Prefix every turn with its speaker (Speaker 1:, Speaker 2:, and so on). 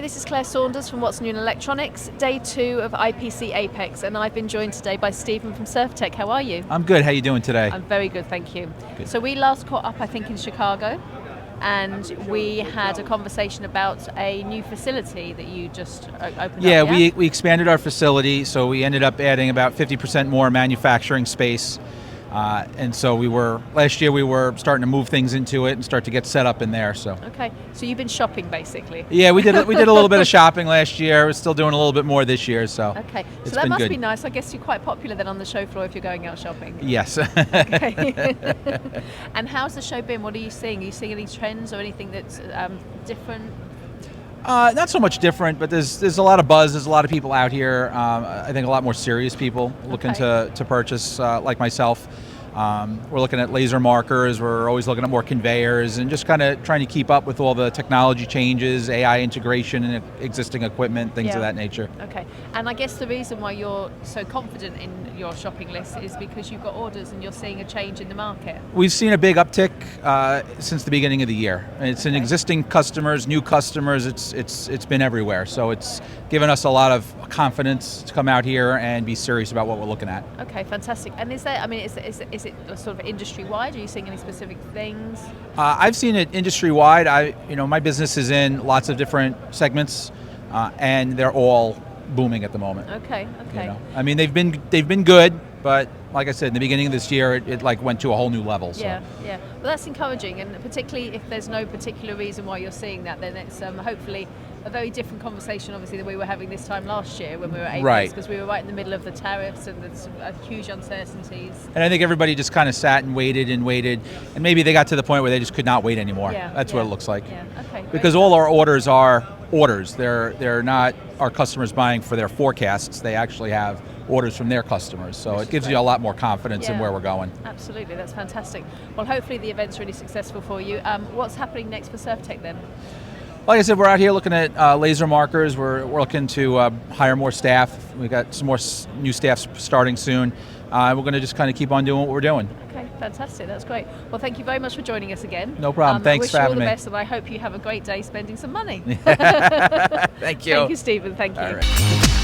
Speaker 1: Hi, this is Claire Saunders from What's New in Electronics, day 2 of IPC Apex, and I've been joined today by Stephen from Surftech. How are you?
Speaker 2: I'm good. How are you doing today?
Speaker 1: I'm very good, thank you.
Speaker 2: Good.
Speaker 1: So we last caught up, I think, in Chicago, and we had a conversation about a new facility that you just opened up.
Speaker 2: Yeah, we expanded our facility, so we ended up adding about 50% more manufacturing space. And so last year we were starting to move things into it and start to get set up in there. So
Speaker 1: okay, so you've been shopping basically.
Speaker 2: Yeah, we did a little bit of shopping last year. We're still doing a little bit more this year. So
Speaker 1: okay,
Speaker 2: so
Speaker 1: that must
Speaker 2: good.
Speaker 1: be nice. I guess you're quite popular then on the show floor if you're going out shopping.
Speaker 2: Yes.
Speaker 1: Okay. And how's the show been? What are you seeing? Are you seeing any trends or anything that's different?
Speaker 2: Not so much different, but there's a lot of buzz. There's a lot of people out here. I think a lot more serious people looking to purchase, like myself. We're looking at laser markers. We're always looking at more conveyors and just kind of trying to keep up with all the technology changes, AI integration in existing equipment, things of that nature.
Speaker 1: Okay, and I guess the reason why you're so confident in your shopping list is because you've got orders and you're seeing a change in the market.
Speaker 2: We've seen a big uptick since the beginning of the year. It's in existing customers, new customers. It's been everywhere. So it's given us a lot of confidence to come out here and be serious about what we're looking at.
Speaker 1: Okay, fantastic. And is it sort of industry-wide? Are you seeing any specific things?
Speaker 2: I've seen it industry-wide. My business is in lots of different segments, and they're all booming at the moment.
Speaker 1: Okay.
Speaker 2: I mean, they've been good, but like I said, in the beginning of this year, it like went to a whole new level. So.
Speaker 1: Yeah. Well, that's encouraging, and particularly if there's no particular reason why you're seeing that, then it's hopefully a very different conversation, obviously, than we were having this time last year when we were at Apex, because we were right in the middle of the tariffs and there's huge uncertainties.
Speaker 2: And I think everybody just kind of sat and waited, and maybe they got to the point where they just could not wait anymore. That's what it looks like.
Speaker 1: Yeah. Okay.
Speaker 2: Because all our orders are orders. They're not our customers buying for their forecasts. They actually have orders from their customers. So it gives you a lot more confidence in where we're going.
Speaker 1: Absolutely, that's fantastic. Well, hopefully the event's really successful for you. What's happening next for Surftech then?
Speaker 2: Like I said, we're out here looking at laser markers. We're looking to hire more staff. We've got some more new staff starting soon. We're going to just kind of keep on doing what we're doing.
Speaker 1: Okay, fantastic. That's great. Well, thank you very much for joining us again.
Speaker 2: No problem. Thanks for having me.
Speaker 1: I wish you all the best, and I hope you have a great day spending some money.
Speaker 2: Thank you.
Speaker 1: Thank you, Stephen. Thank you.
Speaker 2: All right.